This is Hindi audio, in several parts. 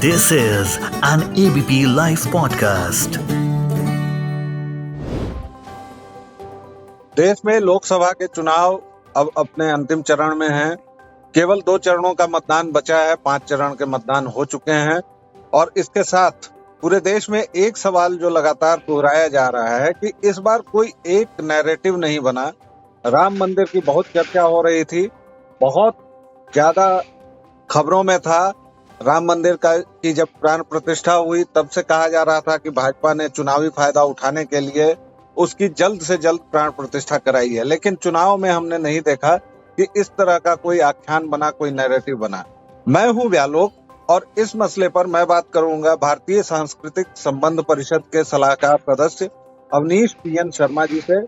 This is an ABP Life podcast. देश में लोकसभा के चुनाव अब अपने अंतिम चरण में हैं। केवल 2 चरणों का मतदान बचा है, 5 चरण के मतदान हो चुके हैं और इसके साथ पूरे देश में एक सवाल जो लगातार दोहराया जा रहा है कि इस बार कोई एक नैरेटिव नहीं बना। राम मंदिर की बहुत चर्चा हो रही थी, बहुत ज्यादा खबरों में था। राम मंदिर की जब प्राण प्रतिष्ठा हुई तब से कहा जा रहा था कि भाजपा ने चुनावी फायदा उठाने के लिए उसकी जल्द से जल्द प्राण प्रतिष्ठा कराई है, लेकिन चुनाव में हमने नहीं देखा कि इस तरह का कोई आख्यान बना, कोई नैरेटिव बना। मैं हूं व्यालोक और इस मसले पर मैं बात करूंगा भारतीय सांस्कृतिक संबंध परिषद के सलाहकार सदस्य अवनीश PN शर्मा जी से।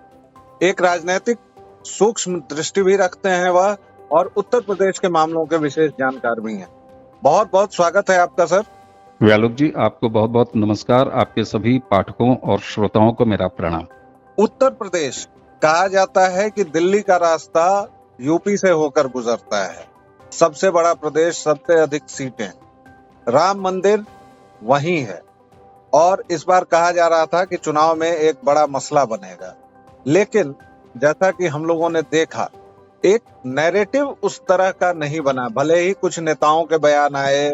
एक राजनीतिक सूक्ष्म दृष्टि भी रखते हैं वह और उत्तर प्रदेश के मामलों के विशेष जानकार भी हैं। बहुत बहुत स्वागत है आपका सर। व्यालोक जी, आपको बहुत बहुत नमस्कार। आपके सभी पाठकों और श्रोताओं को मेरा प्रणाम। उत्तर प्रदेश कहा जाता है कि दिल्ली का रास्ता यूपी से होकर गुजरता है। सबसे बड़ा प्रदेश, सबसे अधिक सीटें, राम मंदिर वहीं है और इस बार कहा जा रहा था कि चुनाव में एक बड़ा मसला बनेगा, लेकिन जैसा कि हम लोगों ने देखा एक नैरेटिव उस तरह का नहीं बना। भले ही कुछ नेताओं के बयान आए,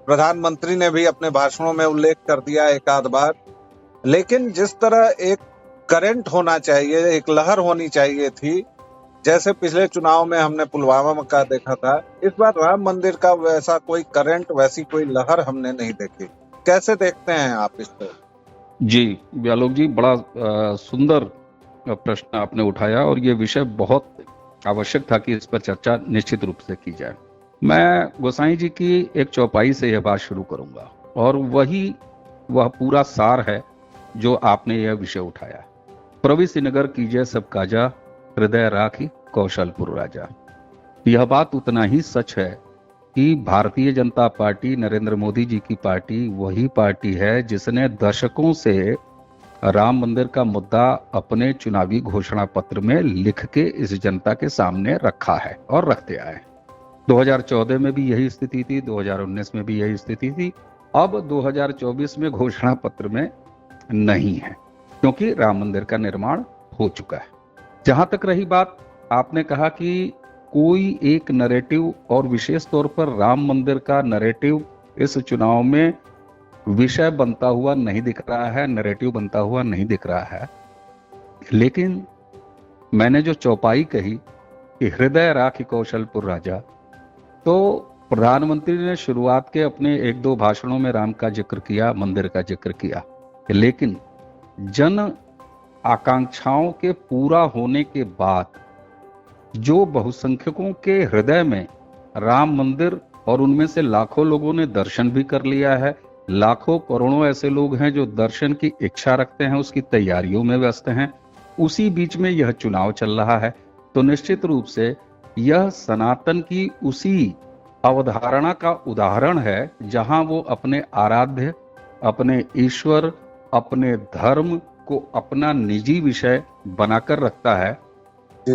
प्रधानमंत्री ने भी अपने भाषणों में उल्लेख कर दिया एक आध बार, लेकिन जिस तरह एक करंट होना चाहिए, एक लहर होनी चाहिए थी, जैसे पिछले चुनाव में हमने पुलवामा का देखा था, इस बार राम मंदिर का वैसा कोई करंट, वैसी कोई लहर हमने नहीं देखी। कैसे देखते हैं आप इसको? जी व्यालोक जी, बड़ा सुंदर प्रश्न आपने उठाया और ये विषय बहुत आवश्यक था कि इस पर चर्चा निश्चित रूप से की जाए। मैं गोसाई जी की एक चौपाई से यह बात शुरू करूंगा और वह पूरा सार है जो आपने यह विषय उठाया। प्रविशि नगर कीजिए सब काजा, हृदय राखी कौशलपुर राजा। यह बात उतना ही सच है कि भारतीय जनता पार्टी, नरेंद्र मोदी जी की पार्टी वही पार्टी है जिसने दशकों से राम मंदिर का मुद्दा अपने चुनावी घोषणा पत्र में लिख के इस जनता के सामने रखा है और रखते आए। 2014 में भी यही स्थिति थी, 2019 में भी यही स्थिति थी, अब 2024 में घोषणा पत्र में नहीं है क्योंकि राम मंदिर का निर्माण हो चुका है। जहां तक रही बात, आपने कहा कि कोई एक नैरेटिव और विशेष तौर पर राम मंदिर का नैरेटिव इस चुनाव में विषय बनता हुआ नहीं दिख रहा है, नैरेटिव बनता हुआ नहीं दिख रहा है। लेकिन मैंने जो चौपाई कही कि हृदय राखी कौशलपुर राजा, तो प्रधानमंत्री ने शुरुआत के अपने 1-2 भाषणों में राम का जिक्र किया, मंदिर का जिक्र किया, लेकिन जन आकांक्षाओं के पूरा होने के बाद जो बहुसंख्यकों के हृदय में राम मंदिर, और उनमें से लाखों लोगों ने दर्शन भी कर लिया है, लाखों करोड़ों ऐसे लोग हैं जो दर्शन की इच्छा रखते हैं, उसकी तैयारियों में व्यस्त हैं, उसी बीच में यह चुनाव चल रहा है, तो निश्चित रूप से यह सनातन की उसी अवधारणा का उदाहरण है जहां वो अपने आराध्य, अपने ईश्वर, अपने धर्म को अपना निजी विषय बनाकर रखता है।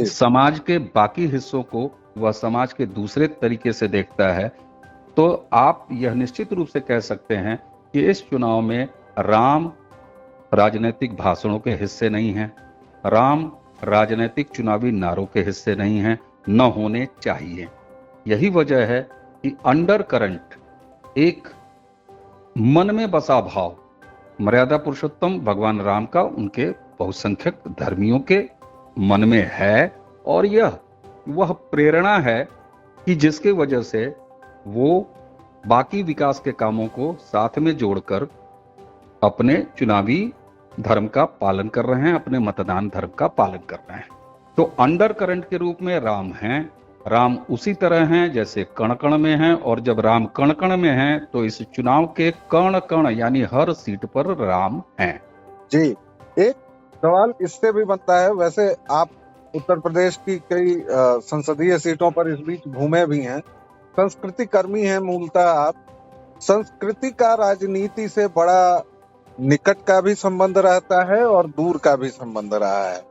समाज के बाकी हिस्सों को वह समाज के दूसरे तरीके से देखता है। तो आप यह निश्चित रूप से कह सकते हैं कि इस चुनाव में राम राजनीतिक भाषणों के हिस्से नहीं हैं, राम राजनीतिक चुनावी नारों के हिस्से नहीं हैं, न होने चाहिए। यही वजह है कि अंडर करंट एक मन में बसा भाव मर्यादा पुरुषोत्तम भगवान राम का उनके बहुसंख्यक धर्मियों के मन में है और यह वह प्रेरणा है कि जिसके वजह से वो बाकी विकास के कामों को साथ में जोड़कर अपने चुनावी धर्म का पालन कर रहे हैं, अपने मतदान धर्म का पालन कर रहे हैं। तो अंडर करंट के रूप में राम हैं। राम उसी तरह हैं जैसे कण कण में हैं, और जब राम कण कण में हैं तो इस चुनाव के कण कण यानी हर सीट पर राम हैं। जी, एक सवाल इससे भी बनता है, वैसे आप उत्तर प्रदेश की कई संसदीय सीटों पर इस बीच घूमे भी हैं, संस्कृति कर्मी हैं मूलतः आप। संस्कृति का राजनीति से बड़ा निकट का भी संबंध रहता है और दूर का भी संबंध रहा है।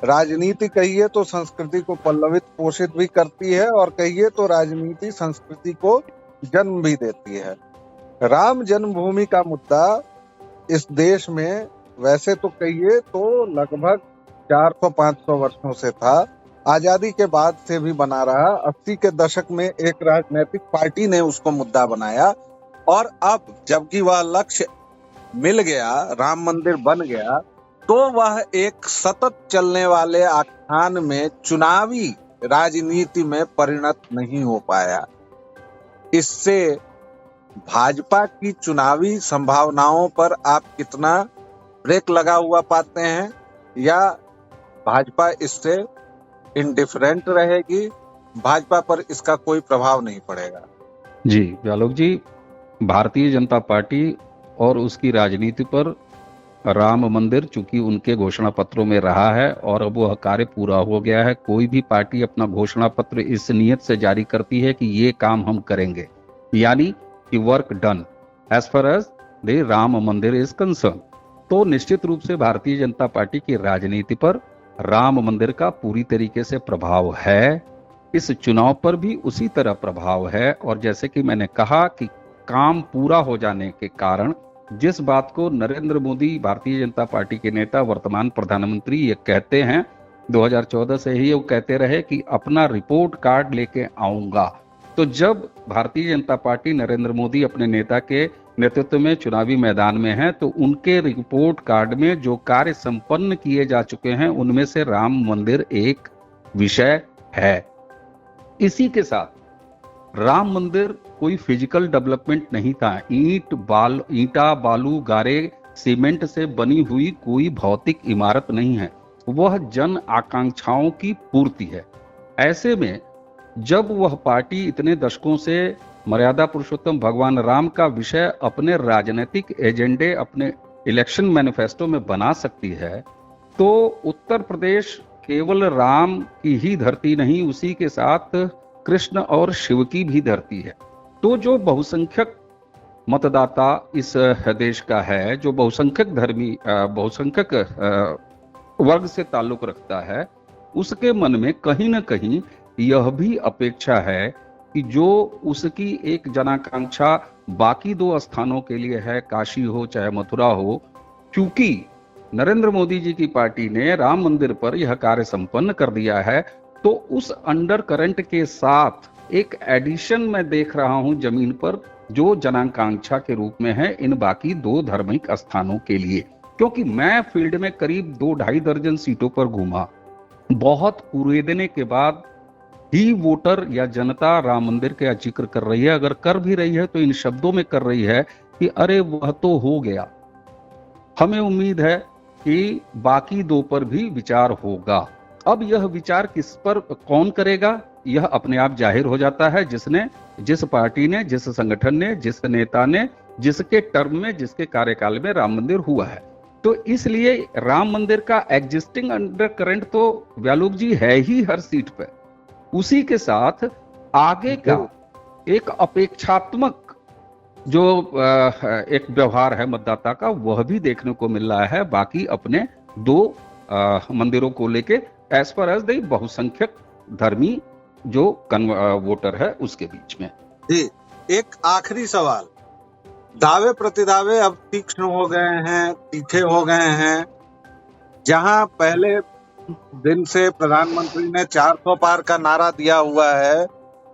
राजनीति कहिए तो संस्कृति को पल्लवित पोषित भी करती है और कहिए तो राजनीति संस्कृति को जन्म भी देती है। राम जन्मभूमि का मुद्दा इस देश में वैसे तो कहिए तो लगभग 400-500 वर्षों से था। आजादी के बाद से भी बना रहा। 80 के दशक में एक राजनीतिक पार्टी ने उसको मुद्दा बनाया और अब जबकि वह लक्ष्य मिल गया, राम मंदिर बन गया, तो वह एक सतत चलने वाले आख्यान में चुनावी राजनीति में परिणत नहीं हो पाया। इससे भाजपा की चुनावी संभावनाओं पर आप कितना ब्रेक लगा हुआ पाते हैं, या भाजपा इससे इंडिफरेंट रहेगी, भाजपा पर इसका कोई प्रभाव नहीं पड़ेगा? जी व्यालोक जी, भारतीय जनता पार्टी और उसकी राजनीति पर राम मंदिर चूंकि उनके घोषणा पत्रों में रहा है और अब वह कार्य पूरा हो गया है। कोई भी पार्टी अपना घोषणा पत्र इस नियत से जारी करती है कि ये काम हम करेंगे, यानी कि work done as far as the Ram Mandir is concern, तो निश्चित रूप से भारतीय जनता पार्टी की राजनीति पर राम मंदिर का पूरी तरीके से प्रभाव है। इस चुनाव पर भी उसी तरह प्रभाव है। और जैसे कि मैंने कहा कि काम पूरा हो जाने के कारण जिस बात को नरेंद्र मोदी, भारतीय जनता पार्टी के नेता, वर्तमान प्रधानमंत्री, ये कहते हैं, 2014 से ही वो कहते रहे कि अपना रिपोर्ट कार्ड लेके आऊंगा। तो जब भारतीय जनता पार्टी, नरेंद्र मोदी अपने नेता के नेतृत्व में चुनावी मैदान में है, तो उनके रिपोर्ट कार्ड में जो कार्य संपन्न किए जा चुके हैं उनमें से राम मंदिर एक विषय है। इसी के साथ राम मंदिर कोई फिजिकल डेवलपमेंट नहीं था। ईंटा, बालू, गारे, सीमेंट से बनी हुई कोई भौतिक इमारत नहीं है, वह जन आकांक्षाओं की पूर्ति है। ऐसे में जब वह पार्टी इतने दशकों से मर्यादा पुरुषोत्तम भगवान राम का विषय अपने राजनीतिक एजेंडे, अपने इलेक्शन मैनिफेस्टो में बना सकती है, तो उत्तर प्रदेश केवल राम की ही धरती नहीं, उसी के साथ कृष्ण और शिव की भी धरती है। तो जो बहुसंख्यक मतदाता इस देश का है, जो बहुसंख्यक वर्ग से ताल्लुक रखता है, उसके मन में कहीं ना कहीं यह भी अपेक्षा है कि जो उसकी एक जनाकांक्षा बाकी दो स्थानों के लिए है, काशी हो चाहे मथुरा हो, क्योंकि नरेंद्र मोदी जी की पार्टी ने राम मंदिर पर यह कार्य संपन्न कर दिया है, तो उस अंडर करंट के साथ एक एडिशन मैं देख रहा हूं जमीन पर, जो जनाकांक्षा के रूप में है इन बाकी दो धार्मिक स्थानों के लिए। क्योंकि मैं फील्ड में करीब 2-2.5 दर्जन सीटों पर घूमा, बहुत कुरेदने के बाद ही वोटर या जनता राम मंदिर का जिक्र कर रही है। अगर कर भी रही है तो इन शब्दों में कर रही है कि अरे वह तो हो गया। हमें उम्मीद है कि बाकी दो पर भी विचार होगा। अब यह विचार किस पर कौन करेगा, यह अपने आप जाहिर हो जाता है, जिस पार्टी ने, जिस संगठन ने, जिस नेता ने, जिसके टर्म में, जिसके कार्यकाल में राम मंदिर हुआ है। तो इसलिए राम मंदिर का एग्जिस्टिंग अंडर करंट तो व्यालोक जी है ही हर सीट पे। उसी के साथ आगे का एक अपेक्षात्मक जो एक व्यवहार है मतदाता का, वह भी देखने को मिल रहा है बाकी अपने दो मंदिरों को लेके, एज पर एज द बहुसंख्यक धर्मी जो वोटर है उसके बीच में। जी, एक आखिरी सवाल। दावे प्रतिदावे अब तीक्ष्ण हो गए हैं, तीखे हो गए हैं। जहां पहले दिन से प्रधानमंत्री ने 400 पार का नारा दिया हुआ है,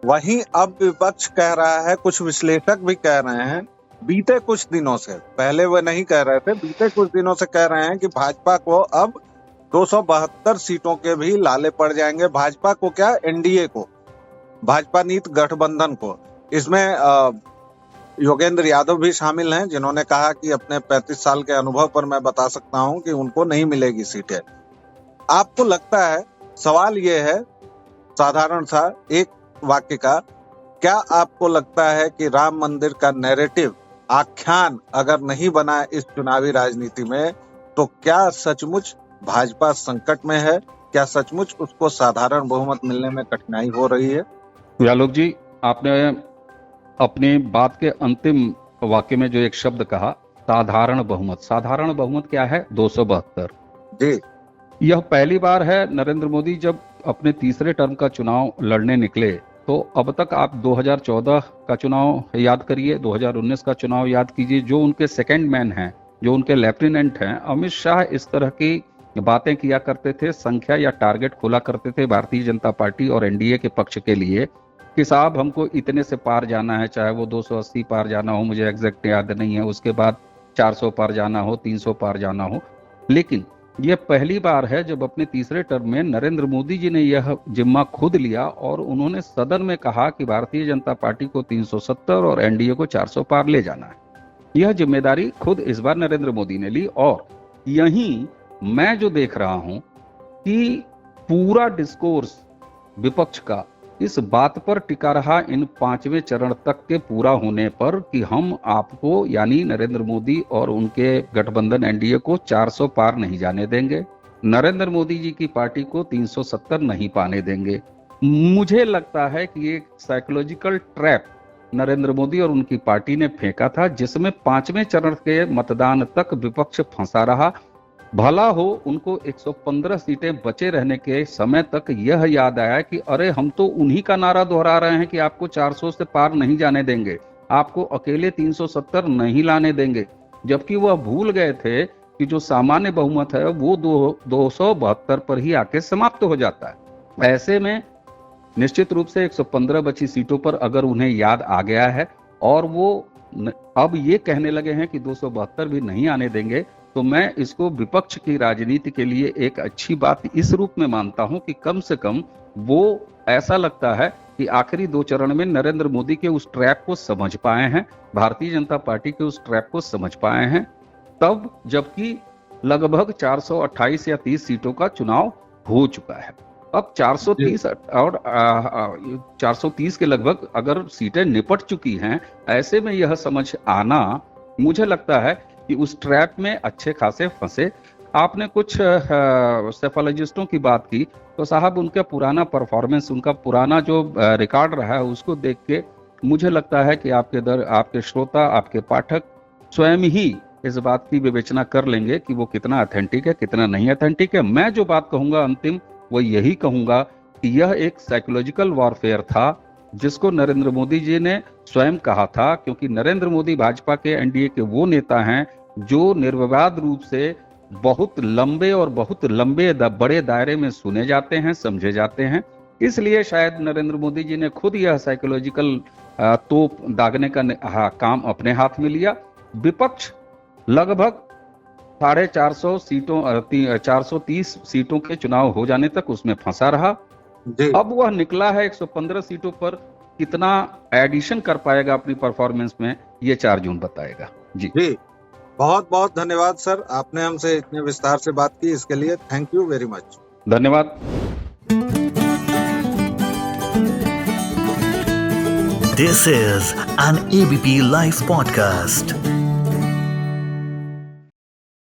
वहीं अब विपक्ष कह रहा है, कुछ विश्लेषक भी कह रहे हैं, बीते कुछ दिनों से, पहले वो नहीं कह रहे थे, बीते कुछ दिनों से कह रहे हैं कि भाजपा को अब 272 सीटों के भी लाले पड़ जाएंगे। भाजपा को क्या, एनडीए को, भाजपा नीति गठबंधन को। इसमें योगेंद्र यादव भी शामिल हैं, जिन्होंने कहा कि अपने 35 साल के अनुभव पर मैं बता सकता हूं कि उनको नहीं मिलेगी सीटें। आपको लगता है, सवाल ये है साधारण सा एक वाक्य का, क्या आपको लगता है कि राम मंदिर का नैरेटिव, आख्यान अगर नहीं बना इस चुनावी राजनीति में, तो क्या सचमुच भाजपा संकट में है? क्या सचमुच उसको साधारण बहुमत मिलने में कठिनाई हो रही है? व्यालोक जी, आपने अपनी बात के अंतिम वाक्य में जो एक शब्द कहा, साधारण बहुमत। साधारण बहुमत क्या है? 272 जी। यह पहली बार है नरेंद्र मोदी जब अपने तीसरे टर्म का चुनाव लड़ने निकले तो अब तक आप 2014 का चुनाव याद करिए, 2019 का चुनाव याद कीजिए, जो उनके सेकंड मैन हैं, जो उनके लेफ्टिनेंट हैं, अमित शाह इस तरह की बातें किया करते थे, संख्या या टारगेट खोला करते थे भारतीय जनता पार्टी और एनडीए के पक्ष के लिए कि साहब हमको इतने से पार जाना है, चाहे वो 280 पार जाना हो, मुझे एग्जैक्ट याद नहीं है, उसके बाद 400 पार जाना हो, 300 पार जाना हो। लेकिन ये पहली बार है जब अपने तीसरे टर्म में नरेंद्र मोदी जी ने यह जिम्मा खुद लिया और उन्होंने सदन में कहा कि भारतीय जनता पार्टी को 370 और एनडीए को 400 पार ले जाना है। यह जिम्मेदारी खुद इस बार नरेंद्र मोदी ने ली और यहीं मैं जो देख रहा हूं कि पूरा डिस्कोर्स विपक्ष का इस बात पर टिका रहा इन 5वें चरण तक के पूरा होने पर कि हम आपको यानी नरेंद्र मोदी और उनके गठबंधन एनडीए को 400 पार नहीं जाने देंगे, नरेंद्र मोदी जी की पार्टी को 370 नहीं पाने देंगे। मुझे लगता है कि एक साइकोलॉजिकल ट्रैप नरेंद्र मोदी और उनकी पार्टी ने फेंका था, जिसमें 5वें चरण के मतदान तक विपक्ष फंसा रहा। भला हो उनको 115 सीटें बचे रहने के समय तक यह याद आया कि अरे हम तो उन्हीं का नारा दोहरा रहे हैं कि आपको 400 से पार नहीं जाने देंगे, आपको अकेले 370 नहीं लाने देंगे, जबकि वह भूल गए थे कि जो सामान्य बहुमत है वो 272 पर ही आके समाप्त हो जाता है। ऐसे में निश्चित रूप से 115 बची सीटों पर अगर उन्हें याद आ गया है और वो अब ये कहने लगे हैं कि 272 भी नहीं आने देंगे, तो मैं इसको विपक्ष की राजनीति के लिए एक अच्छी बात इस रूप में मानता हूं कि कम से कम वो ऐसा लगता है कि आखिरी 2 चरण में नरेंद्र मोदी के उस ट्रैप को समझ पाए हैं, भारतीय जनता पार्टी के उस ट्रैप को समझ पाए हैं, तब जबकि लगभग 428 या 30 सीटों का चुनाव हो चुका है। अब 430 और 430 के लगभग अगर सीटें निपट चुकी हैं, ऐसे में यह समझ आना मुझे लगता है कि उस ट्रैप में अच्छे खासे फंसे। आपने कुछ सेफोलॉजिस्टों की बात की, तो साहब उनका पुराना परफॉर्मेंस, उनका पुराना जो रिकॉर्ड रहा है उसको देख के मुझे लगता है कि आपके श्रोता, आपके पाठक स्वयं ही इस बात की विवेचना कर लेंगे कि वो कितना ऑथेंटिक है, कितना नहीं ऑथेंटिक है। मैं जो बात कहूंगा अंतिम वो यही कहूंगा कि यह एक साइकोलॉजिकल वॉरफेयर था जिसको नरेंद्र मोदी जी ने स्वयं कहा था, क्योंकि नरेंद्र मोदी भाजपा के एनडीए के वो नेता हैं जो निर्विवाद रूप से बहुत लंबे और बहुत बड़े दायरे में सुने जाते हैं, समझे जाते हैं। इसलिए शायद नरेंद्र मोदी जी ने खुद यह साइकोलॉजिकल तोप दागने का काम अपने हाथ में लिया। विपक्ष लगभग 450 सीटों 430 सीटों के चुनाव हो जाने तक उसमें फंसा रहा। अब वह निकला है 115 सीटों पर, कितना एडिशन कर पाएगा अपनी परफॉर्मेंस में, ये 4 जून बताएगा। जी बहुत बहुत धन्यवाद सर, आपने हमसे इतने विस्तार से बात की, इसके लिए थैंक यू वेरी मच। धन्यवाद। This is an ABP Live podcast.